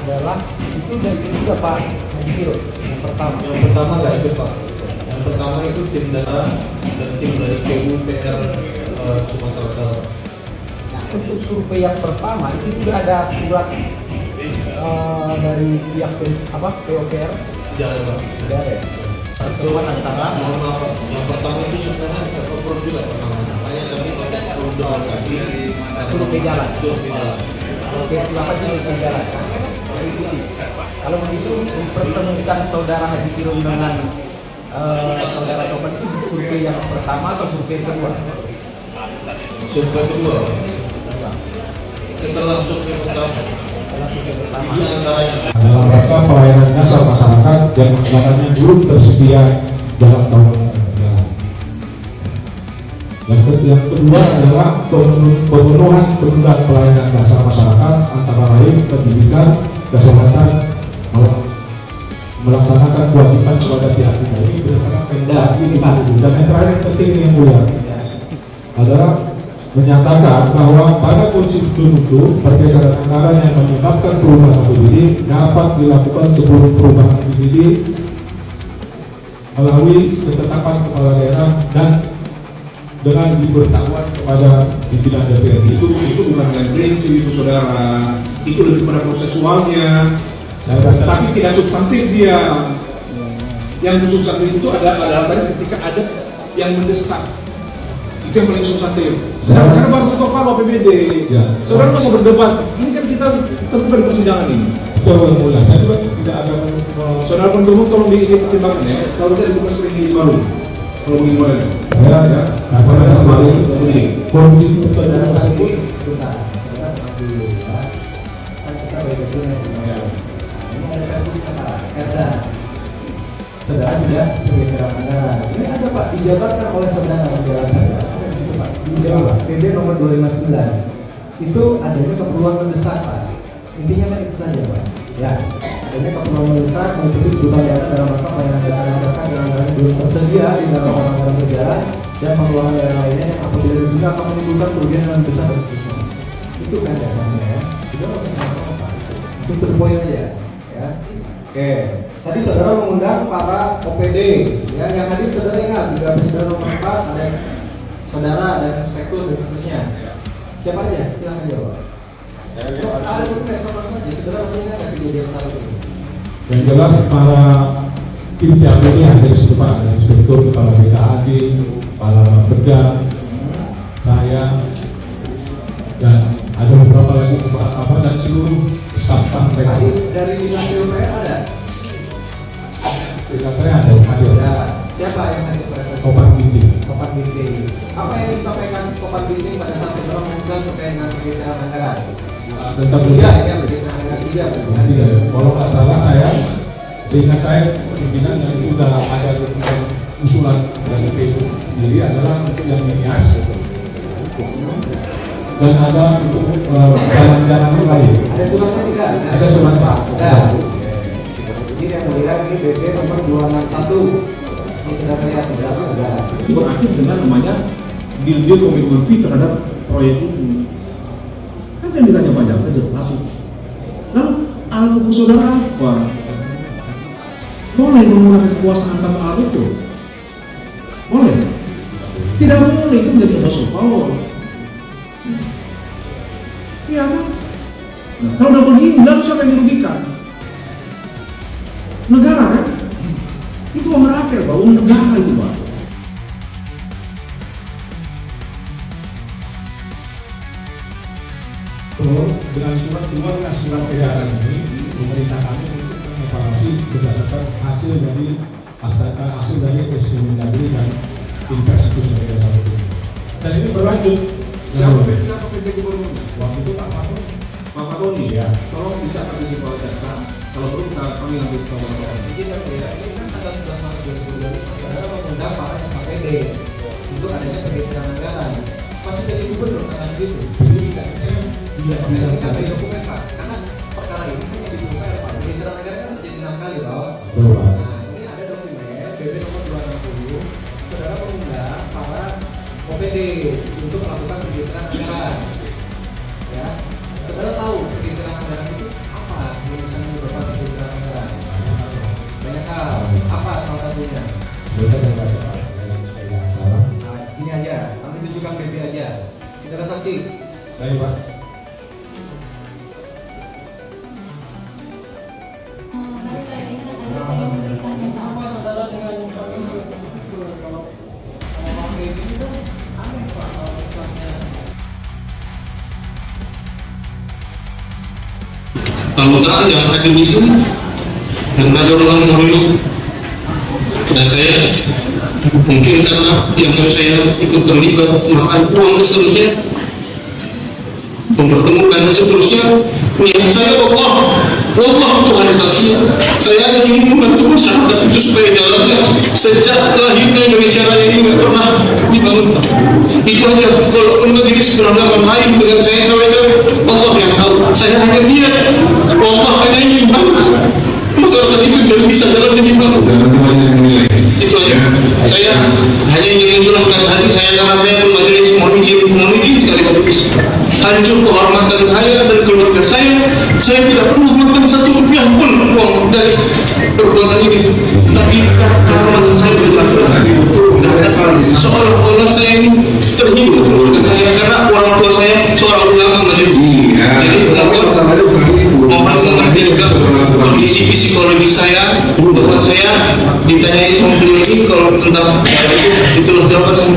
adalah itu dari juga Pak Haji Biro yang pertama. Yang pertama nggak ikut Pak. Yang pertama itu tim data dan tim dari PUPR Sumatera Utara. Nah, untuk survei yang pertama itu juga ada surat dari pihak PUPR. Tidak ada Pak. Tidak ada ya. Satu antara yang pertama itu sebenarnya terkoper juga namanya. Hanya kami perlu tadi Survei jalan. Survei jalan. Oke, silakan survei jalan. Kalau begitu mempertemukan saudara Haji Biro dengan saudara Topan itu di survei yang pertama atau survei kedua? Survei kedua. Setelah survei pertama. Di antaranya dalam rangka pelayanan dasar masyarakat yang anggarannya belum tersedia dalam bangunan negara. Yang kedua adalah pemenuhan kebutuhan pelayanan dasar masyarakat antara lain pendidikan, kesehatan, melaksanakan kewajiban kepada pihak ketiga ini berdasarkan Pemda ini. Dan yang terakhir yang penting yang mulia adalah menyatakan bahwa pada kondisi tertentu pergeseran anggaran yang menyebabkan perubahan APBD dapat dilakukan sebelum perubahan APBD melalui ketetapan kepala daerah dan dengan diberitahuan kepada pimpinan DPRD. Itu bukan dengan prinsip itu saudara, itu lebih pada prosesualnya, tapi tidak substantif dia. Yang substantif itu adalah tadi ketika ada yang mendesak. Itu yang paling substantif. Karena baru ketok palu APBD. Ya. Saudara nggak usah berdebat. Ini kan kita terbuka di persidangan ini. Betul, mulai. Saya juga tidak ada. Saudara penuntut tolong dipertimbangkan ya. Kalau saya dibuka sering ini baru. Kalau begini boleh. Ya. Apa yang kemarin kondisi Saudara tersebut. tadi sebentar. Saudara tadi kan kita beda dulu ya. Ini ada satu kata. Saudara sudah pergeseran anggaran. Ini ada Pak dijabarkan oleh saudara menjalankan. PB nomor 259 itu adanya keperluan mendesak Pak. Intinya kan itu saja Pak. Ya, adanya keperluan mendesak mencukupi kebutuhan daerah dalam rangka pelayanan dasar masyarakat yang anggaran belum tersedia di dalam anggaran negara dan pengeluaran daerah lainnya yang apabila juga akan menimbulkan kerugian yang besar bagi siswa. Itu kan dasarnya ya. Sudah apa? Itu berpoin aja ya. Oke. Tadi saudara mengundang para OPD ya, yang hadir saudara ingat juga saudara nomor 4 ada saudara dan inspektur dan seterusnya. Siapa aja? Silakan jawab. Ada dokumen sama saja. Saudara masih ingat nggak kejadian satu ini? Yang jelas para tim yang ini ada di situ Pak, ada inspektur, kepala BKAD, kepala Perda, saya, dan ada beberapa lagi dan seluruh staf-staf mereka. Dari dinas PUPR ada? Dekat saya ada hadir. Ya. Siapa yang hadir pada saat itu? Kopan Binti. Kopan Binti. Apa yang disampaikan Kopan Binti pada saat saudara mengundang terkait dengan pergeseran anggaran? Tentang Tiga ya, pergeseran anggaran tiga. Kalau nggak salah saya, seingat saya pimpinan yang itu sudah ada usulan dari PU sendiri adalah untuk yang minias dan ada untuk jalan-jalan lain. Ada suratnya tidak? Ada surat Pak. Ada. Jadi yang melihat ini BP nomor 261. Ini sudah terlihat tidak ada. Itu berakhir dengan namanya deal komitmen fee terhadap proyek ini. Kan yang ditanya pajak saja langsung. Lalu alat ukur saudara apa? Boleh menggunakan kekuasaan tanpa alat itu? Boleh? Tidak boleh, itu menjadi abuse of power. Iya kan? Nah, kalau udah begini, lalu siapa yang dirugikan? Negara kan? Itu uang rakyat, Pak. Uang negara itu, Pak. Dengan surat keluarnya surat edaran ini, pemerintah kami untuk mengevaluasi berdasarkan hasil dari SPM Dagri dan infrastruktur sebagai satu. Dan ini berlanjut. Siapa PJ Gubernurnya? Waktu itu Pak Fatoni. Pak Fatoni? Ya. Tolong dicatat di kepala jaksa. Kalau perlu kami ambil contoh. Jadi kan ya, ini kan tanggal 19 Maret 2022 saudara mengundang para SKPD untuk adanya pergeseran anggaran. Masih jadi gubernur tanggal itu. Tidak ada dokumen Pak. Karena perkara ini hanya di UPR Pak. Pergeseran anggaran kan terjadi 6 kali Pak. Betul Pak. Nah ini ada dokumen BP nomor 260. Saudara mengundang para OPD untuk melakukan pergeseran anggaran. Ya, saudara tahu pergeseran anggaran itu apa? Urusan Baik Pak. Apa saudara dengan kalau pakai ini kan aneh Pak kalau misalnya Kalau yang hadir di sini dan ada orang mengeluh, dan saya mungkin karena yang saya ikut terlibat makan uang dan seterusnya, mempertemukan dan seterusnya, niat saya Allah Tuhan saya hanya ingin membantu masyarakat itu supaya jalannya sejak lahirnya Indonesia Raya ini nggak pernah dibangun. Itu aja. Kalau majelis beragama lain dengan saya cewek-cewek, Allah yang tahu. Saya hanya niat, Allah hanya ingin bantu masyarakat itu biar bisa jalan dengan baik. Itu aja. Saya hanya ingin mencurahkan hati saya karena saya pun majelis mohon izin sekali habis. Hancur kehormatan saya dan keluarga saya tidak pernah makan satu rupiah pun uang dari perbuatan ini. Tapi karena saya sudah seolah-olah saya ini terhibur keluarga saya karena orang tua saya seorang ulama majelis. Jadi mohon mengerti juga kondisi psikologis saya bahwa saya ditanyai sama beliau ini kalau tentang itulah jawaban saya.